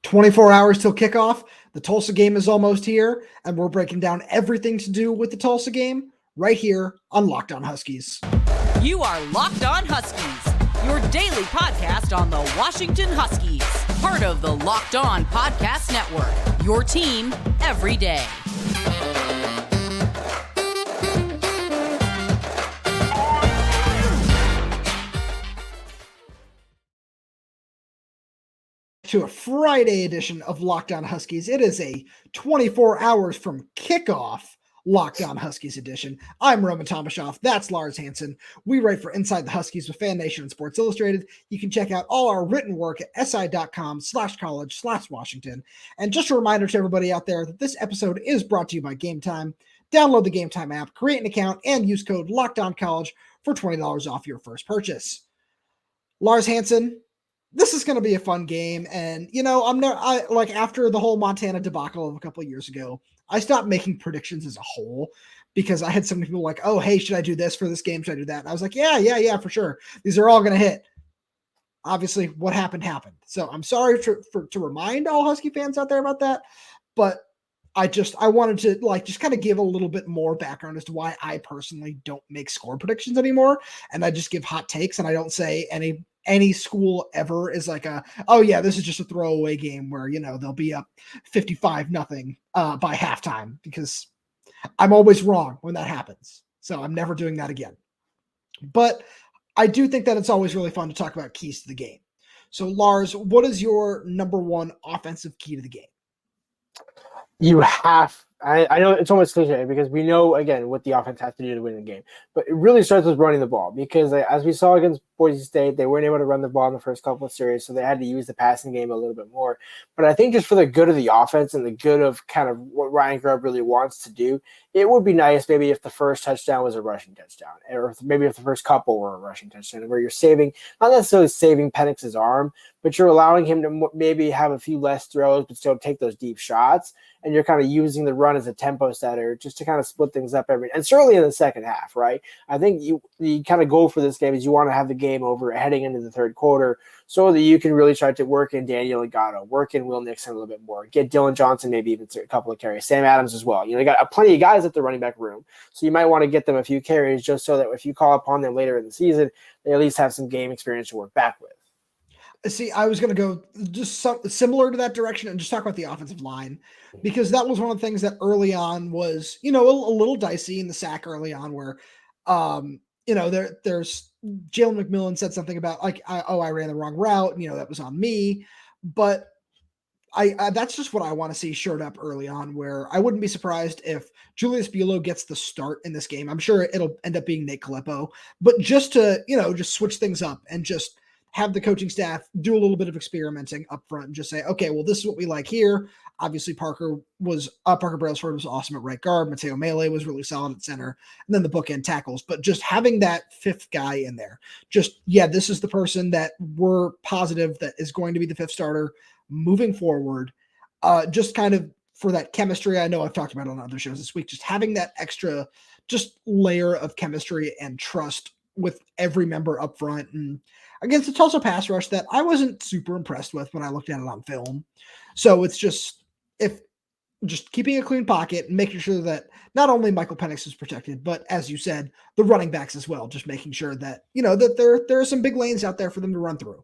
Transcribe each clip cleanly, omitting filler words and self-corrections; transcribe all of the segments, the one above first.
24 hours till kickoff. The Tulsa game is almost here, and we're breaking down everything to do with the Tulsa game right here on Locked On Huskies. You are Locked On Huskies, your daily podcast on the Washington Huskies, part of the Locked On Podcast Network, your team every day. To a Friday edition of Locked On Huskies. It is a 24 hours from kickoff Locked On Huskies edition. I'm Rome Tomashoff. That's Lars Hanson. We write for Inside the Huskies with Fan Nation and Sports Illustrated. You can check out all our written work at si.com/college/Washington. And just a reminder to everybody out there that this episode is brought to you by Gametime. Download the Gametime app, create an account, and use code LOCKEDONCollege for $20 off your first purchase. Lars Hanson, this is going to be a fun game. And, after the whole Montana debacle of a couple of years ago, I stopped making predictions as a whole because I had so many people like, oh, hey, should I do this for this game? Should I do that? And I was like, yeah, for sure. These are all going to hit. Obviously, what happened. So I'm sorry to remind all Husky fans out there about that. But I wanted to just kind of give a little bit more background as to why I personally don't make score predictions anymore. And I just give hot takes, and I don't say any school ever is like this is just a throwaway game where, they'll be up 55-0 by halftime, because I'm always wrong when that happens. So I'm never doing that again. But I do think that it's always really fun to talk about keys to the game. So Lars, what is your number one offensive key to the game? I know it's almost cliche because we know, again, what the offense has to do to win the game. But it really starts with running the ball because, as we saw against Boise State, they weren't able to run the ball in the first couple of series, so they had to use the passing game a little bit more. But I think just for the good of the offense and the good of kind of what Ryan Grubb really wants to do, it would be nice maybe if the first touchdown was a rushing touchdown, or maybe if the first couple were a rushing touchdown, where you're not necessarily saving Penix's arm, but you're allowing him to maybe have a few less throws but still take those deep shots, and you're kind of using the run as a tempo setter just to kind of split things up and certainly in the second half, right? I think you kind of go for this game is you want to have the game over heading into the third quarter so that you can really try to work in Daniel Legato, work in Will Nixon a little bit more, get Dylan Johnson maybe even a couple of carries, Sam Adams as well. You got plenty of guys at the running back room, so you might want to get them a few carries just so that if you call upon them later in the season, they at least have some game experience to work back with. See, I was going to go just similar to that direction and just talk about the offensive line, because that was one of the things that early on was, a little dicey in the sack early on where, there's Jalen McMillan said something about I ran the wrong route. And, that was on me. But I that's just what I want to see shored up early on, where I wouldn't be surprised if Julius Buelow gets the start in this game. I'm sure it'll end up being Nate Calippo, but just to, just switch things up and just have the coaching staff do a little bit of experimenting up front and just say, okay, well, this is what we like here. Obviously, Parker Brailsford was awesome at right guard. Mateo Mele was really solid at center, and then the bookend tackles. But just having that fifth guy in there, this is the person that we're positive that is going to be the fifth starter moving forward. Just kind of for that chemistry. I know I've talked about it on other shows this week, just having that extra just layer of chemistry and trust with every member up front. And against the Tulsa pass rush that I wasn't super impressed with when I looked at it on film. So it's just keeping a clean pocket and making sure that not only Michael Penix is protected, but as you said, the running backs as well, just making sure that, that there are some big lanes out there for them to run through.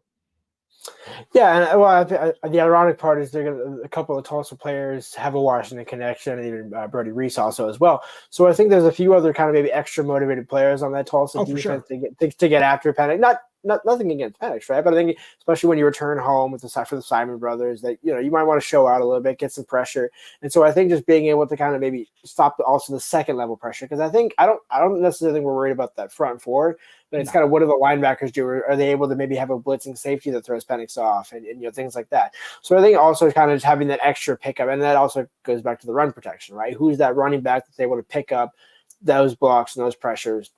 Yeah, and the ironic part is a couple of Tulsa players have a Washington connection, and even Brody Reese also as well. So I think there's a few other kind of maybe extra motivated players on that Tulsa defense to get after Penix. Nothing against Penix, right? But I think especially when you return home for the Simon brothers, that you might want to show out a little bit, get some pressure. And so I think just being able to kind of maybe stop also the second level pressure, because I don't necessarily think we're worried about that front and forward, but it's kind of what do the linebackers do? Are they able to maybe have a blitzing safety that throws Penix off and things like that? So I think also kind of just having that extra pickup, and that also goes back to the run protection, right? Who's that running back that's able to pick up those blocks and those pressures?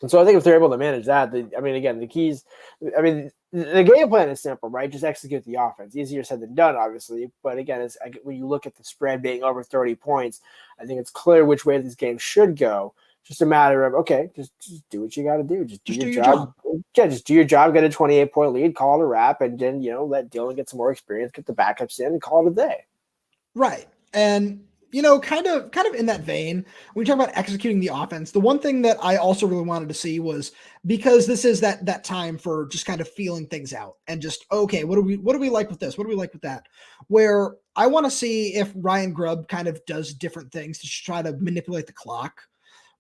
And so I think if they're able to manage that, the keys, the game plan is simple, right? Just execute the offense. Easier said than done, obviously. But again, when you look at the spread being over 30 points, I think it's clear which way this game should go. just a matter of, okay, just do what you got to do. Just do your job. Yeah, just do your job, get a 28-point lead, call it a wrap, and then, let Dylan get some more experience, get the backups in, and call it a day. Right. And, kind of in that vein, when we talk about executing the offense, the one thing that I also really wanted to see was, because this is that time for just kind of feeling things out and just, okay, what do we like with this? What do we like with that? Where I want to see if Ryan Grubb kind of does different things to try to manipulate the clock,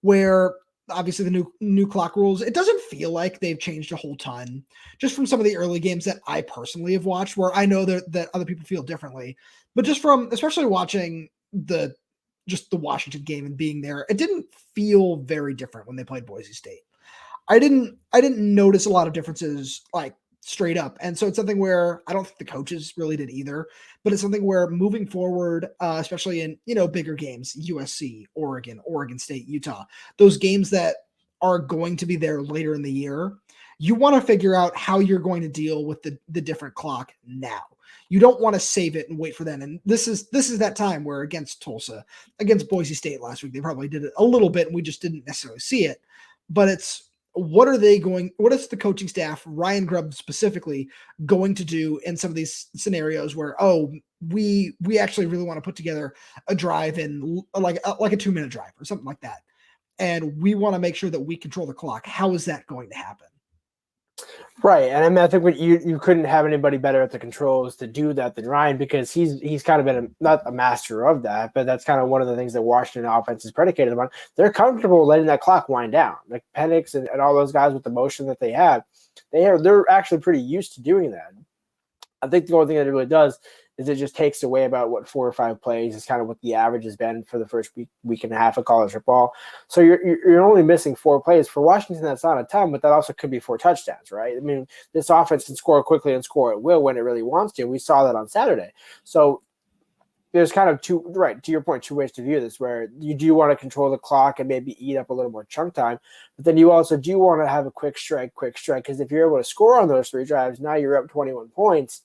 where obviously the new clock rules, it doesn't feel like they've changed a whole ton just from some of the early games that I personally have watched, where I know that other people feel differently, but just from especially watching the Washington game and being there, it didn't feel very different when they played Boise State. I didn't notice a lot of differences like straight up. And so it's something where I don't think the coaches really did either, but it's something where moving forward, especially in, bigger games, USC, Oregon State, Utah, those games that are going to be there later in the year, you want to figure out how you're going to deal with the different clock now. You don't want to save it and wait for then. And this is that time where against Tulsa, against Boise State last week, they probably did it a little bit and we just didn't necessarily see it. But it's, what is the coaching staff, Ryan Grubb specifically, going to do in some of these scenarios where, we actually really want to put together a drive in like a 2-minute drive or something like that. And we want to make sure that we control the clock. How is that going to happen? Right. And I mean, I think you couldn't have anybody better at the controls to do that than Ryan, because he's kind of been not a master of that, but that's kind of one of the things that Washington offense is predicated upon. They're comfortable letting that clock wind down. Like Penix and all those guys with the motion that they have, they're actually pretty used to doing that. I think the only thing that it really does is it just takes away about 4 or 5 plays is kind of what the average has been for the first week and a half of college football. So you're only missing 4 plays. For Washington, that's not a ton, but that also could be 4 touchdowns, right? I mean, this offense can score quickly and score at will when it really wants to. We saw that on Saturday. So there's kind of to your point, 2 ways to view this, where you do want to control the clock and maybe eat up a little more chunk time, but then you also do want to have a quick strike, because if you're able to score on those 3 drives, now you're up 21 points.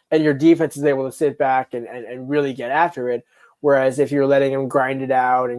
And your defense is able to sit back and really get after it. Whereas if you're letting them grind it out,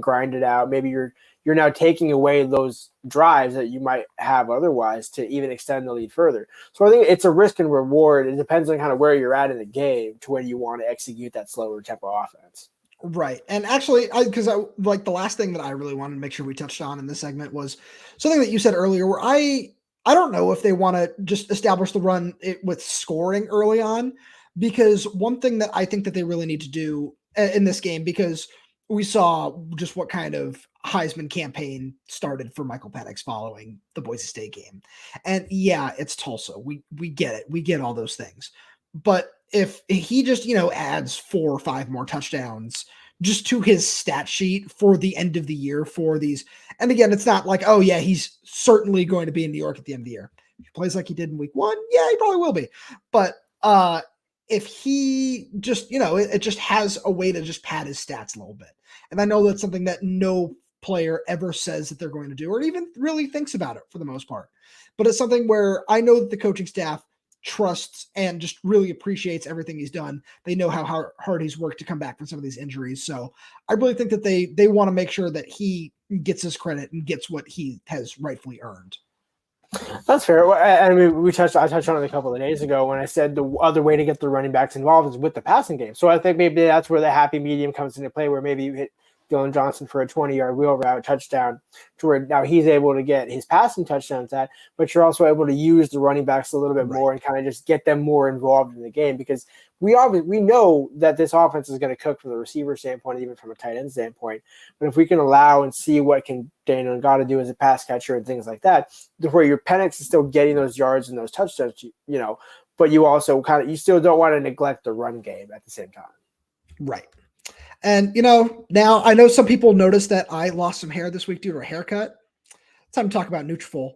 maybe you're now taking away those drives that you might have otherwise to even extend the lead further. So I think it's a risk and reward. It depends on kind of where you're at in the game to when you want to execute that slower tempo offense. Right. And actually, because the last thing that I really wanted to make sure we touched on in this segment was something that you said earlier, where I don't know if they want to just establish the run with scoring early on, because one thing that I think that they really need to do in this game, because we saw just what kind of Heisman campaign started for Michael Penix following the Boise State game. And yeah, it's Tulsa. We get it. We get all those things. But if he just, adds 4 or 5 more touchdowns just to his stat sheet for the end of the year for these. And again, it's not like, oh yeah, he's certainly going to be in New York at the end of the year. If he plays like he did in week 1, yeah, he probably will be. But if he just, it just has a way to just pad his stats a little bit. And I know that's something that no player ever says that they're going to do, or even really thinks about it for the most part. But it's something where I know that the coaching staff trusts and just really appreciates everything he's done. They know how hard he's worked to come back from some of these injuries. So I really think that they want to make sure that he gets his credit and gets what he has rightfully earned. That's fair. I mean, I touched on it a couple of days ago when I said the other way to get the running backs involved is with the passing game. So I think maybe that's where the happy medium comes into play, where maybe you hit Dylan Johnson for a 20-yard wheel route touchdown, to where now he's able to get his passing touchdowns at, but you're also able to use the running backs a little bit more and kind of just get them more involved in the game, because we know that this offense is going to cook from the receiver standpoint, even from a tight end standpoint. But if we can allow and see what can Daniel Ngata do as a pass catcher and things like that, where your Penix is still getting those yards and those touchdowns, but you also you still don't want to neglect the run game at the same time. Right. And, now I know some people noticed that I lost some hair this week due to a haircut. It's time to talk about Nutrafol.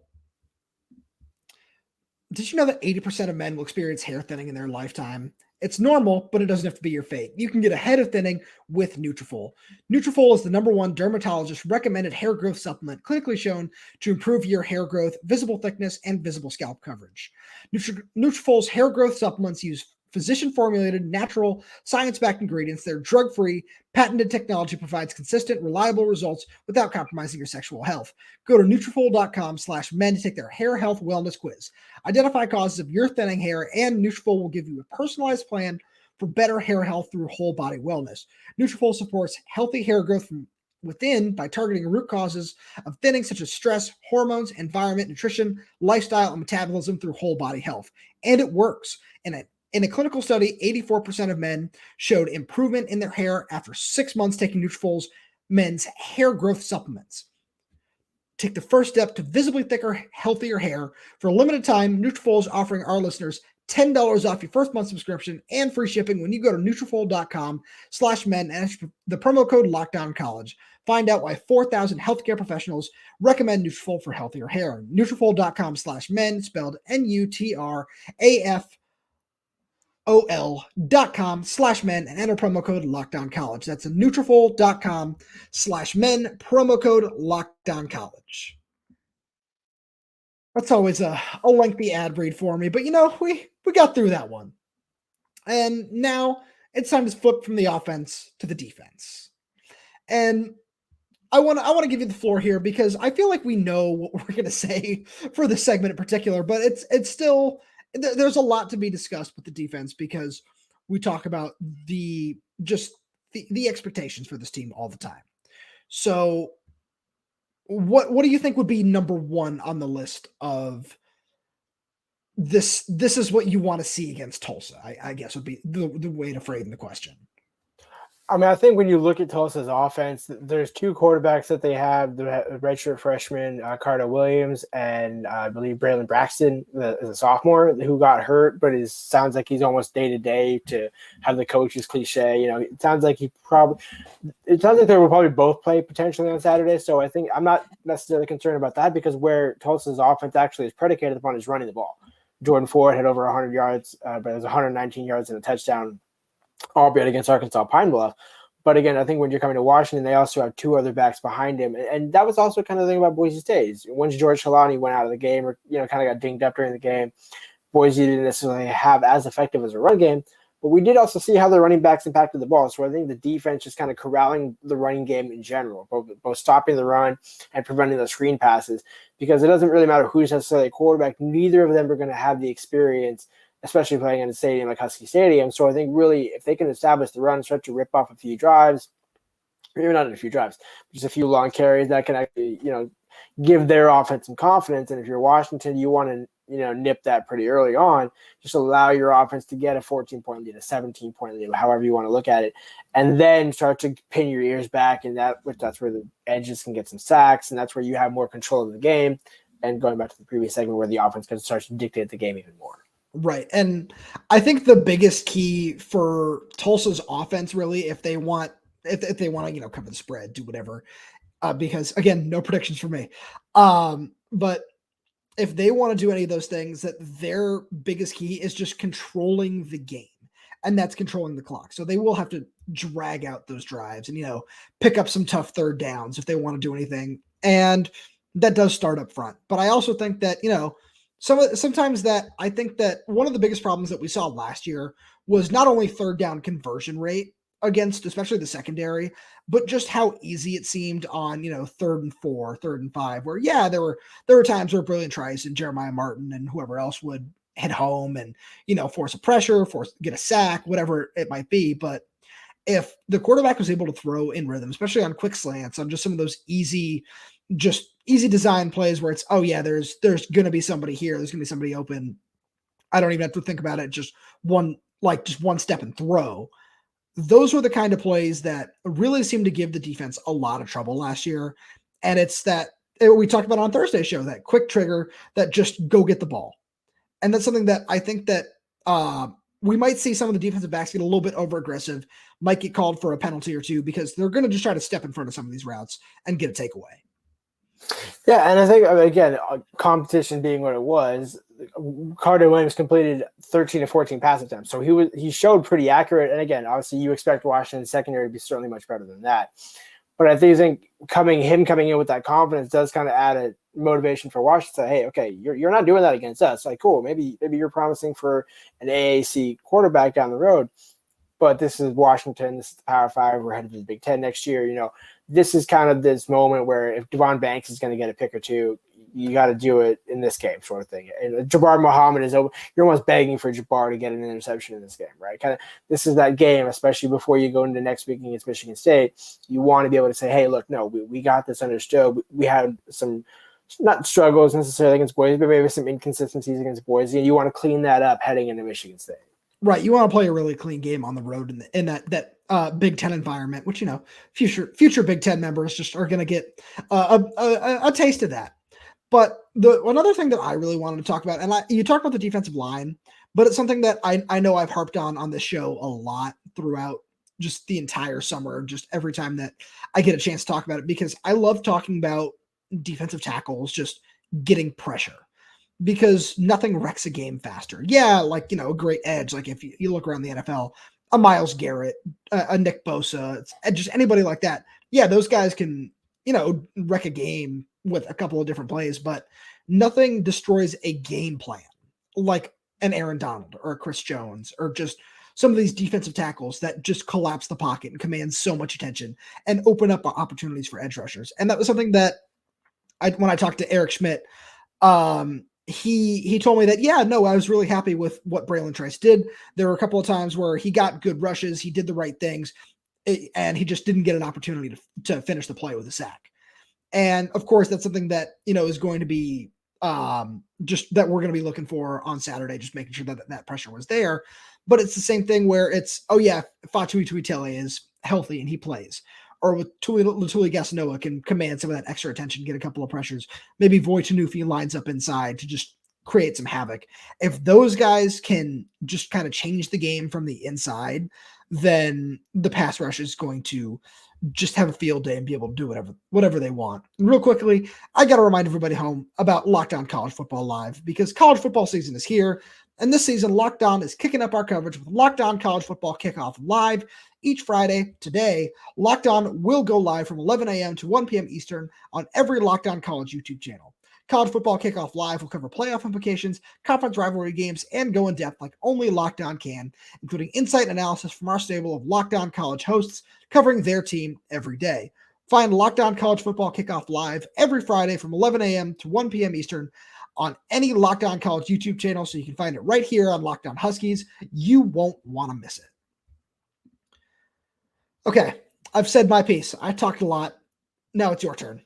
Did you know that 80% of men will experience hair thinning in their lifetime? It's normal, but it doesn't have to be your fate. You can get ahead of thinning with Nutrafol. Nutrafol is the #1 dermatologist recommended hair growth supplement, clinically shown to improve your hair growth, visible thickness, and visible scalp coverage. Nutrafol's hair growth supplements use physician-formulated, natural, science-backed ingredients. They're drug-free, patented technology provides consistent, reliable results without compromising your sexual health. Go to Nutrafol.com/men to take their hair health wellness quiz. Identify causes of your thinning hair, and Nutrafol will give you a personalized plan for better hair health through whole body wellness. Nutrafol supports healthy hair growth from within by targeting root causes of thinning such as stress, hormones, environment, nutrition, lifestyle, and metabolism through whole body health. And it works. In a clinical study, 84% of men showed improvement in their hair after 6 months taking Nutrafol's men's hair growth supplements. Take the first step to visibly thicker, healthier hair. For a limited time, Nutrafol is offering our listeners $10 off your first month subscription and free shipping when you go to Nutrafol.com/men and enter the promo code LOCKDOWNCollege. Find out why 4,000 healthcare professionals recommend Nutrafol for healthier hair. Nutrafol.com/men, spelled Nutrafol.com/men, and enter promo code LOCKDOWNCollege. That's Nutrafol.com/men, promo code LOCKDOWNCollege. That's always a lengthy ad read for me, but we got through that one. And now it's time to flip from the offense to the defense. And I want to give you the floor here because I feel like we know what we're going to say for this segment in particular, but it's still, there's a lot to be discussed with the defense because we talk about the expectations for this team all the time. So what do you think would be number one on the list of this is what you want to see against Tulsa, I guess would be the way to frame the question. I mean, I think when you look at Tulsa's offense, there's two quarterbacks that they have, the redshirt freshman, Carter Williams, and I believe Braylon Braxton, as a sophomore, who got hurt, but sounds like he's almost day-to-day to have the coach's cliche. It sounds like they will probably both play potentially on Saturday, so I think I'm not necessarily concerned about that because where Tulsa's offense actually is predicated upon is running the ball. Jordan Ford had over 100 yards, but it was 119 yards and a touchdown, albeit against Arkansas Pine Bluff. But again, I think when you're coming to Washington, they also have two other backs behind him. And that was also kind of the thing about Boise State. Once George Kalani went out of the game or, kind of got dinged up during the game, Boise didn't necessarily have as effective as a run game. But we did also see how the running backs impacted the ball. So I think the defense is kind of corralling the running game in general, both stopping the run and preventing the screen passes, because it doesn't really matter who's necessarily a quarterback. Neither of them are going to have the experience, especially playing in a stadium like Husky Stadium. So I think really if they can establish the run, start to rip off a few drives, maybe not a few drives, just a few long carries that can actually, give their offense some confidence. And if you're Washington, you want to, nip that pretty early on, just allow your offense to get a 14-point lead, a 17-point lead, however you want to look at it, and then start to pin your ears back. And that's where the edges can get some sacks. And that's where you have more control of the game. And going back to the previous segment where the offense can start to dictate the game even more. Right. And I think the biggest key for Tulsa's offense, really, if they want to, cover the spread, do whatever, because again, no predictions for me. But if they want to do any of those things, that their biggest key is just controlling the game, and that's controlling the clock. So they will have to drag out those drives and, pick up some tough third downs if they want to do anything. And that does start up front. But I also think that, sometimes that I think that one of the biggest problems that we saw last year was not only third down conversion rate against especially the secondary, but just how easy it seemed on, 3rd and 4, 3rd and 5, where there were times where Brilliant Trice and Jeremiah Martin and whoever else would hit home and, force a pressure, get a sack, whatever it might be. But if the quarterback was able to throw in rhythm, especially on quick slants, on just some of those easy design plays where it's, there's going to be somebody here. There's going to be somebody open. I don't even have to think about it. Just one step and throw. Those were the kind of plays that really seemed to give the defense a lot of trouble last year. And it's that we talked about on Thursday's show, that quick trigger, that just go get the ball. And that's something that I think that we might see some of the defensive backs get a little bit over aggressive, might get called for a penalty or two because they're going to just try to step in front of some of these routes and get a takeaway. Yeah, and I think, again, competition being what it was, Carter Williams completed 13 to 14 pass attempts. So he showed pretty accurate. And again, obviously you expect Washington's secondary to be certainly much better than that. But I think coming in with that confidence does kind of add a motivation for Washington to say, hey, okay, you're not doing that against us. Like, cool, maybe you're promising for an AAC quarterback down the road, but this is Washington, this is the Power Five, we're headed to the Big Ten next year. This is kind of this moment where if Devon Banks is going to get a pick or two, you got to do it in this game, sort of thing. And Jabbar Muhammad is over. You're almost begging for Jabbar to get an interception in this game, right? Kind of, this is that game, especially before you go into next week against Michigan State. You want to be able to say, hey, look, no, we got this understood. We had some not struggles necessarily against Boise, but maybe some inconsistencies against Boise, and you want to clean that up heading into Michigan State. Right, you want to play a really clean game on the road in that Big Ten environment, which future Big Ten members just are going to get a taste of that. But another thing that I really wanted to talk about, and you talked about the defensive line, but it's something that I know I've harped on this show a lot throughout just the entire summer, just every time that I get a chance to talk about it, because I love talking about defensive tackles just getting pressure, because nothing wrecks a game faster. Yeah, like, a great edge. Like if you look around the NFL, a Myles Garrett, a Nick Bosa, just anybody like that. Yeah, those guys can, wreck a game with a couple of different plays, but nothing destroys a game plan like an Aaron Donald or a Chris Jones or just some of these defensive tackles that just collapse the pocket and command so much attention and open up opportunities for edge rushers. And that was something that when I talked to Eric Schmidt, he told me that, I was really happy with what Braylon Trice did. There were a couple of times where he got good rushes, he did the right things, and he just didn't get an opportunity to finish the play with a sack. And of course, that's something that, is going to be just that we're going to be looking for on Saturday, just making sure that pressure was there. But it's the same thing where it's, Fatu Tuitele is healthy and he plays. Or with Latuli Gasanoa can command some of that extra attention, get a couple of pressures. Maybe Voy Tanufi lines up inside to just create some havoc. If those guys can just kind of change the game from the inside, then the pass rush is going to just have a field day and be able to do whatever they want. Real quickly, I got to remind everybody home about Locked On College Football Live, because college football season is here. And this season, Locked On is kicking up our coverage with Locked On College Football Kickoff Live each Friday. Today, Locked On will go live from 11 a.m. to 1 p.m. Eastern on every Locked On College YouTube channel. College Football Kickoff Live will cover playoff implications, conference rivalry games, and go in depth like only Locked On can, including insight and analysis from our stable of Locked On College hosts covering their team every day. Find Locked On College Football Kickoff Live every Friday from 11 a.m. to 1 p.m. Eastern on any Locked On College YouTube channel, so you can find it right here on Locked On Huskies. You won't want to miss it. Okay, I've said my piece. I talked a lot. Now it's your turn.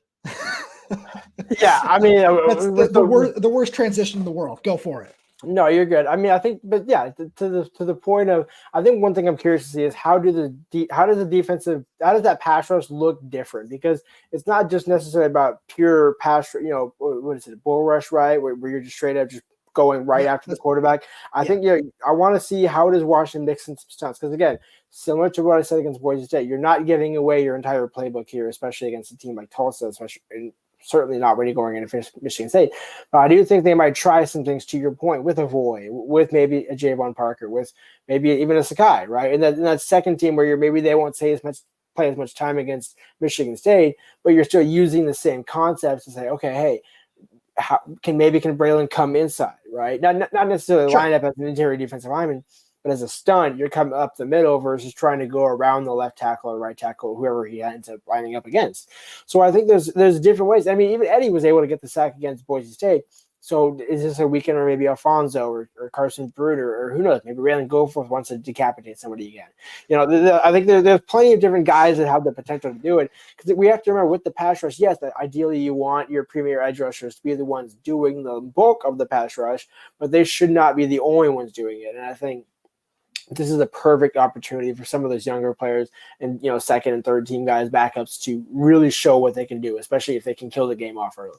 Yeah, I mean, that's the worst transition in the world. Go for it. No, you're good. I mean, I think, but yeah, to the point of, I think one thing I'm curious to see is how does that pass rush look different? Because it's not just necessarily about pure pass, what is it, bull rush, right? Where you're just straight up just going right after the quarterback. I think, I want to see how does Washington mix in some stunts, because again, similar to what I said against Boise State, you're not giving away your entire playbook here, especially against a team like Tulsa, especially. Certainly not when you're going into Michigan State. But I do think they might try some things, to your point, with a Voy, with maybe a Javon Parker, with maybe even a Sakai, right? And that second team where maybe they won't play as much time against Michigan State, but you're still using the same concepts to say, okay, hey, can Braylon come inside, right? Not necessarily line up as an interior defensive lineman, but as a stunt, you're coming up the middle versus trying to go around the left tackle or right tackle, whoever he ends up lining up against. So I think there's different ways. I mean, even Eddie was able to get the sack against Boise State. So is this a weekend where maybe Alfonso or Carson Bruder or who knows? Maybe Raylan Goforth wants to decapitate somebody again. I think there's plenty of different guys that have the potential to do it, because we have to remember with the pass rush, yes, that ideally you want your premier edge rushers to be the ones doing the bulk of the pass rush, but they should not be the only ones doing it. And I think this is a perfect opportunity for some of those younger players and, second and third team guys, backups, to really show what they can do, especially if they can kill the game off early.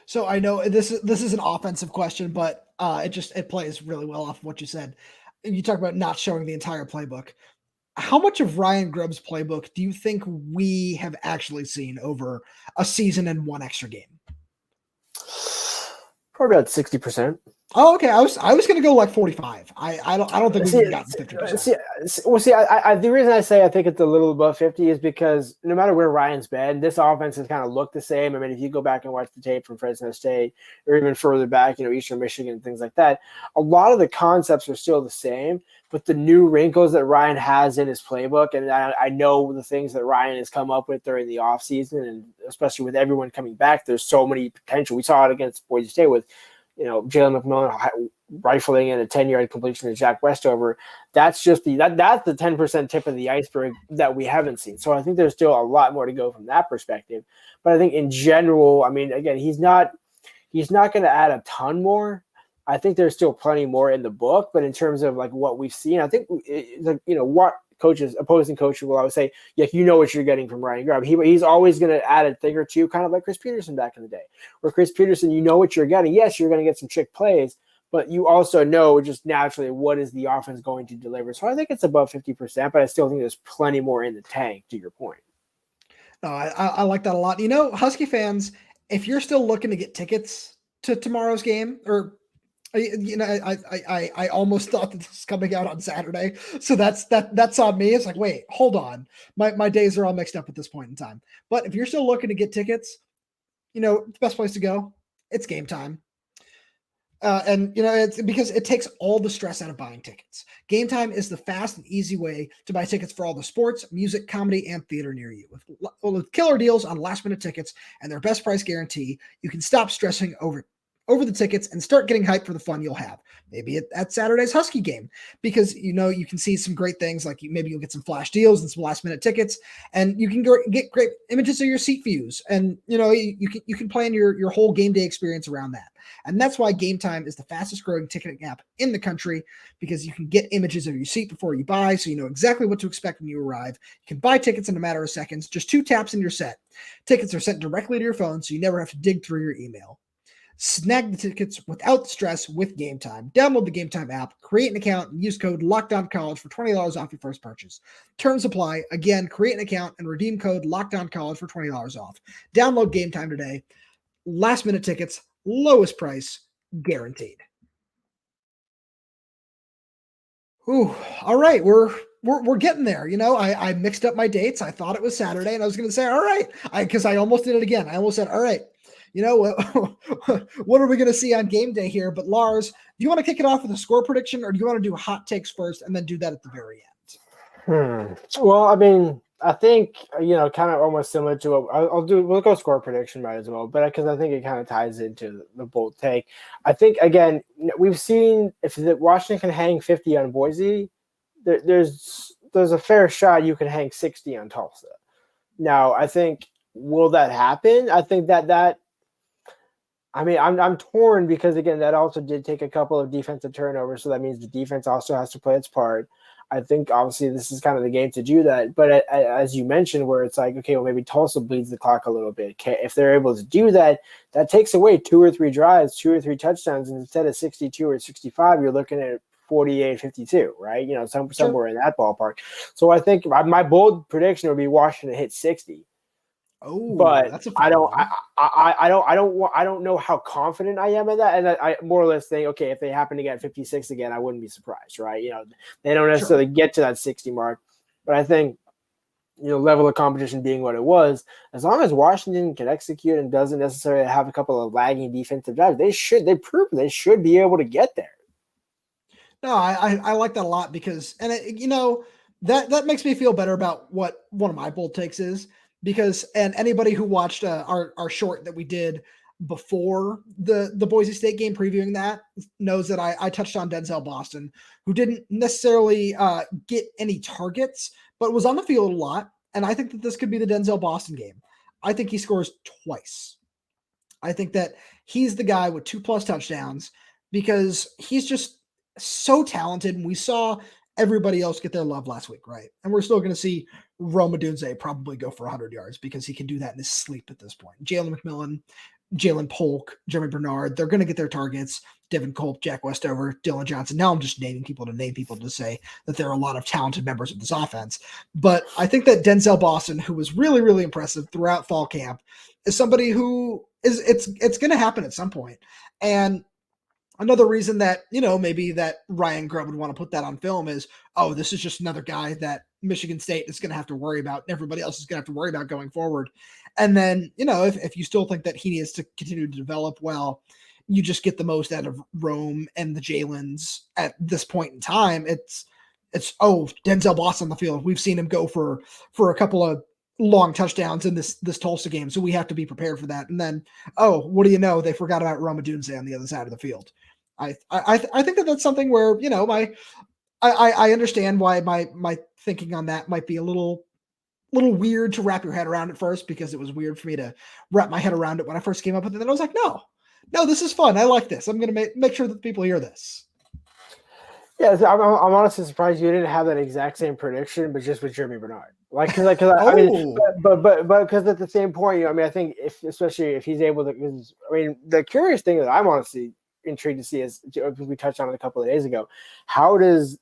So I know this is an offensive question, but it plays really well off of what you said. You talk about not showing the entire playbook. How much of Ryan Grubb's playbook do you think we have actually seen over a season and one extra game? Probably about 60%. Oh, okay. I was going to go like 45. I don't think we've gotten 50%. The reason I say I think it's a little above 50 is because no matter where Ryan's been, this offense has kind of looked the same. I mean, if you go back and watch the tape from Fresno State or even further back, Eastern Michigan and things like that, a lot of the concepts are still the same, but the new wrinkles that Ryan has in his playbook, and I know the things that Ryan has come up with during the offseason, and especially with everyone coming back, there's so many potential. We saw it against Boise State with Jalen McMillan rifling in a 10-yard completion to Jack Westover. That's just that's the 10% tip of the iceberg that we haven't seen. So I think there's still a lot more to go from that perspective. But I think in general, I mean, again, he's not going to add a ton more. I think there's still plenty more in the book. But in terms of like what we've seen, I think what opposing coaches will always say, yeah, what you're getting from Ryan Grubb. He's always going to add a thing or two, kind of like Chris Peterson back in the day, where Chris Peterson, what you're getting. Yes, you're going to get some trick plays, but you also know just naturally what is the offense going to deliver. So I think it's above 50%, but I still think there's plenty more in the tank, to your point. No, I like that a lot. Husky fans, if you're still looking to get tickets to tomorrow's game, or I almost thought that this was coming out on Saturday. So that's on me. It's like, wait, hold on. My days are all mixed up at this point in time. But if you're still looking to get tickets, the best place to go, it's Gametime. And it's because it takes all the stress out of buying tickets. Gametime is the fast and easy way to buy tickets for all the sports, music, comedy, and theater near you. With killer deals on last-minute tickets and their best price guarantee, you can stop stressing over the tickets and start getting hyped for the fun you'll have. Maybe at Saturday's Husky game, because you can see some great things, like maybe you'll get some flash deals and some last minute tickets, and you can get great images of your seat views, and you can plan your whole game day experience around that. And that's why Gametime is the fastest growing ticketing app in the country, because you can get images of your seat before you buy, so you know exactly what to expect when you arrive. You can buy tickets in a matter of seconds, just 2 taps and you're set. Tickets are sent directly to your phone, so you never have to dig through your email. Snag the tickets without stress with Gametime. Download the Gametime app, create an account, and use code LOCKEDONCollege for $20 off your first purchase. Terms apply. Again, create an account and redeem code LOCKEDONCollege for $20 off. Download Gametime today. Last minute tickets, lowest price, guaranteed. Ooh, all right, we're getting there. I mixed up my dates. I thought it was Saturday, and I was going to say, all right, because I almost did it again. I almost said, all right. What are we going to see on game day here? But Lars, do you want to kick it off with a score prediction, or do you want to do hot takes first and then do that at the very end? Well, I mean, I think, kind of almost similar to what we'll go score prediction might as well, but because I think it kind of ties into the bold take. I think, again, we've seen if Washington can hang 50 on Boise, there's a fair shot you can hang 60 on Tulsa. Now, I think, will that happen? I think I'm torn, because again, that also did take a couple of defensive turnovers, so that means the defense also has to play its part. I think obviously this is kind of the game to do that, but as you mentioned, where it's like, okay, well, maybe Tulsa bleeds the clock a little bit. If they're able to do that, that takes away 2 or 3 drives, 2 or 3 touchdowns, and instead of 62 or 65, you're looking at 48-52, right? Somewhere in that ballpark. So I think my bold prediction would be Washington hit 60. Oh, but that's I don't know how confident I am in that, and I more or less think, okay, if they happen to get 56 again, I wouldn't be surprised, right? They don't necessarily get to that 60 mark, but I think level of competition being what it was, as long as Washington can execute and doesn't necessarily have a couple of lagging defensive drives, they should be able to get there. No, I like that a lot, because that makes me feel better about what one of my bold takes is. Because, and anybody who watched our short that we did before the Boise State game previewing that knows that I touched on Denzel Boston, who didn't necessarily get any targets, but was on the field a lot. And I think that this could be the Denzel Boston game. I think he scores twice. I think that he's the guy with 2+ touchdowns, because he's just so talented. And we saw everybody else get their love last week, right? And we're still going to see Rome Odunze probably go for 100 yards, because he can do that in his sleep at this point. Jalen McMillan, Jalen Polk, Jeremy Bernard, they're going to get their targets. Devin Culp, Jack Westover, Dylan Johnson. Now I'm just naming people to say that there are a lot of talented members of this offense. But I think that Denzel Boston, who was really, really impressive throughout fall camp, is somebody who it's going to happen at some point. And another reason that, maybe that Ryan Grubb would want to put that on film is, oh, this is just another guy that Michigan State is going to have to worry about. And everybody else is going to have to worry about going forward. And then, if you still think that he needs to continue to develop well, you just get the most out of Rome and the Jalens at this point in time. It's Denzel Boss on the field. We've seen him go for a couple of long touchdowns in this Tulsa game, so we have to be prepared for that. And then, what do you know? They forgot about Rome Odunze on the other side of the field. I think that that's something where I understand why my thinking on that might be a little weird to wrap your head around at first, because it was weird for me to wrap my head around it when I first came up with it. And then I was like, no, this is fun. I like this. I'm going to make sure that people hear this. Yeah, I'm honestly surprised you didn't have that exact same prediction, but just with Jeremy Bernard. Like, because I mean, but because at the same point, I think especially if he's able to, the curious thing that I'm honestly intrigued to see is, we touched on it a couple of days ago, how does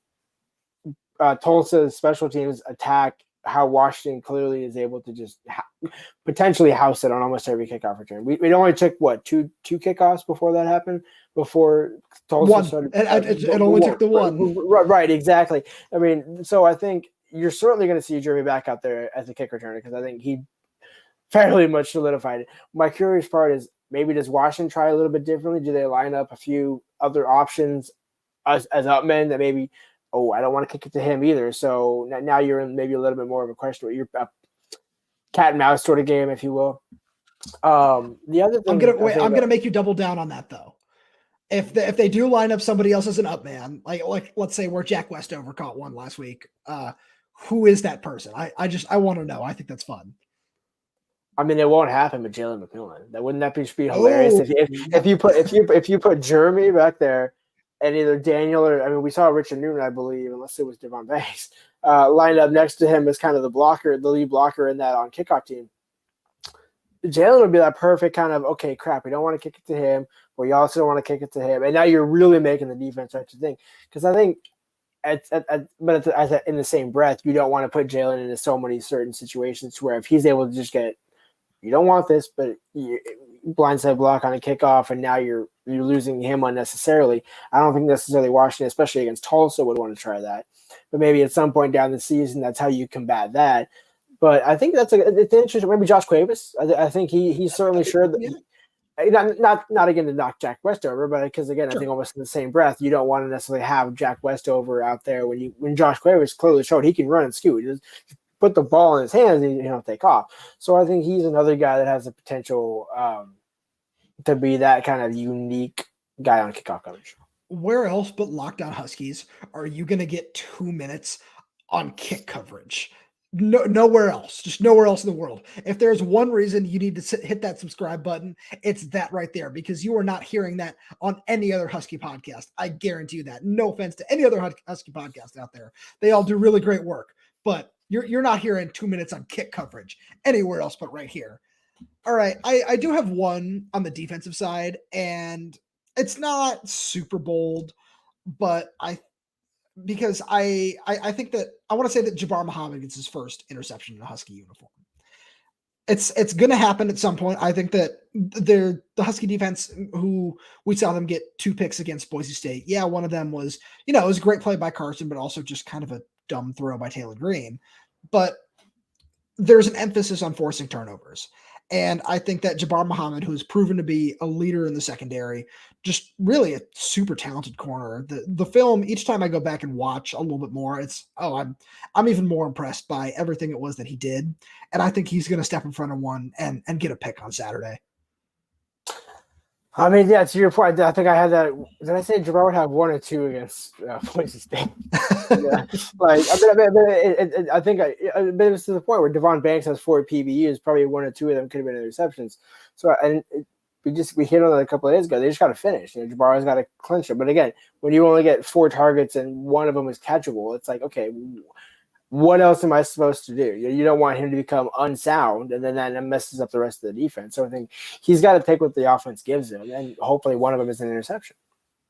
Tulsa's special teams attack how Washington clearly is able to just potentially house it on almost every kickoff return. We only took two kickoffs before that happened, before Tulsa started. It only took the one. Right, exactly. I mean, so I think you're certainly going to see Jeremy back out there as a kick returner, because I think he fairly much solidified it. My curious part is, maybe does Washington try a little bit differently? Do they line up a few other options as upmen that maybe, I don't want to kick it to him either. So now you're in maybe a little bit more of a question where you're a cat and mouse sort of game, if you will. The other thing I'm gonna make you double down on that though. If they do line up somebody else as an up man, like let's say where Jack Westover caught one last week, who is that person? I want to know. I think that's fun. I mean, it won't happen with Jalen McMillan. Wouldn't that be hilarious if you put Jeremy back there, and either Daniel or, we saw Richard Newton, I believe, unless it was Devon Banks, lined up next to him as kind of the lead blocker in that on kickoff team. Jalen would be that perfect kind of, okay, crap, we don't want to kick it to him, but you also don't want to kick it to him. And now you're really making the defense start to think. Because I think, in the same breath, you don't want to put Jalen into so many certain situations where if he's able to just get, you don't want this, but blindside block on a kickoff, and now you're losing him unnecessarily. I don't think necessarily Washington, especially against Tulsa, would want to try that. But maybe at some point down the season, that's how you combat that. But I think it's interesting. Maybe Josh Cuevas. I think he's certainly sure that. Not again to knock Jack Westover, but because again, sure. I think almost in the same breath, you don't want to necessarily have Jack Westover out there when Josh Cuevas clearly showed he can run and scoot. Just put the ball in his hands and take off. So I think he's another guy that has the potential to be that kind of unique guy on kickoff coverage. Where else but Locked On Huskies are you going to get 2 minutes on kick coverage? No, nowhere else. Just nowhere else in the world. If there's one reason you need to hit that subscribe button, it's that right there, because you are not hearing that on any other Husky podcast. I guarantee you that. No offense to any other Husky podcast out there. They all do really great work, but you're not hearing 2 minutes on kick coverage anywhere else but right here. All right. I do have one on the defensive side, and it's not super bold, but I think that I want to say that Jabbar Muhammad gets his first interception in a Husky uniform. It's going to happen at some point. I think that the Husky defense, who we saw them get 2 picks against Boise State. Yeah, one of them was, it was a great play by Carson, but also just kind of a dumb throw by Taylor Green. But there's an emphasis on forcing turnovers. And I think that Jabbar Muhammad, who has proven to be a leader in the secondary, just really a super talented corner. The film, each time I go back and watch a little bit more, I'm even more impressed by everything it was that he did. And I think he's going to step in front of one and get a pick on Saturday. I mean, yeah, to your point, I think I had that. Did I say Jabbar would have 1 or 2 against Boise State? Yeah. I think it was to the point where Devon Banks has 4 PBUs, probably 1 or 2 of them could have been interceptions. So, we hit on that a couple of days ago. They just got to finish. Jabbar's got to clinch it. But again, when you only get 4 targets and one of them is catchable, it's like, okay, what else am I supposed to do? You don't want him to become unsound, and then that messes up the rest of the defense. So I think he's got to take what the offense gives him, and hopefully one of them is an interception.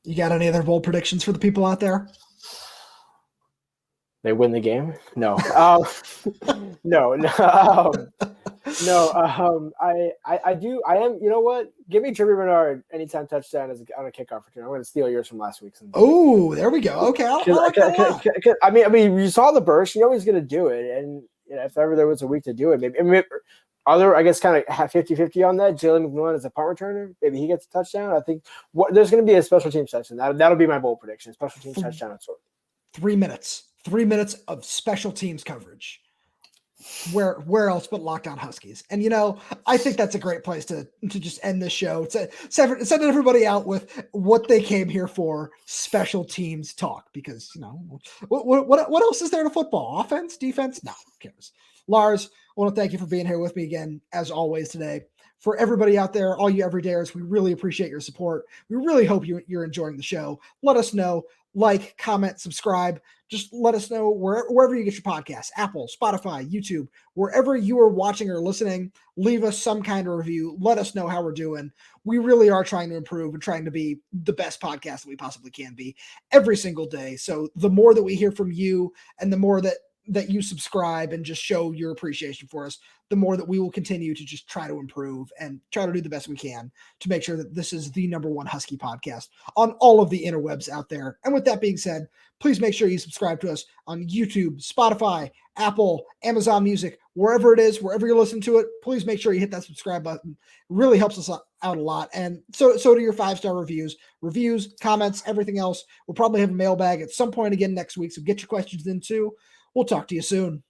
You got any other bold predictions for the people out there? They win the game? No. No. No, I do. I am. You know what? Give me Jimmy Bernard anytime touchdown on a kickoff return. I'm going to steal yours from last week. Oh, there we go. Okay, I like that a lot. I mean, you saw the burst. You know he's going to do it, and if ever there was a week to do it, maybe. I mean, other, I guess, kind of have 50-50 on that. Jalen McMillan as a punt returner, maybe he gets a touchdown. I think there's going to be a special teams touchdown. That'll be my bold prediction. Special teams touchdown of sort. 3 minutes. 3 minutes of special teams coverage. Where else but Locked On Huskies? And I think that's a great place to just end this show. Send everybody out with what they came here for: special teams talk. Because what else is there to football? Offense, defense? No, who cares? Lars, I want to thank you for being here with me again, as always today. For everybody out there, all you everydayers, we really appreciate your support. We really hope you're enjoying the show. Let us know. Like, comment, subscribe. Just let us know wherever you get your podcasts, Apple, Spotify, YouTube, wherever you are watching or listening, leave us some kind of review. Let us know how we're doing. We really are trying to improve and trying to be the best podcast that we possibly can be every single day. So the more that we hear from you and the more that you subscribe and just show your appreciation for us, the more that we will continue to just try to improve and try to do the best we can to make sure that this is the #1 Husky podcast on all of the interwebs out there. And with that being said, please make sure you subscribe to us on YouTube, Spotify, Apple, Amazon Music, wherever it is, wherever you're listening to it. Please make sure you hit that subscribe button. It really helps us out a lot. And so do your 5-star reviews, comments, everything else. We'll probably have a mailbag at some point again next week. So get your questions in too. We'll talk to you soon.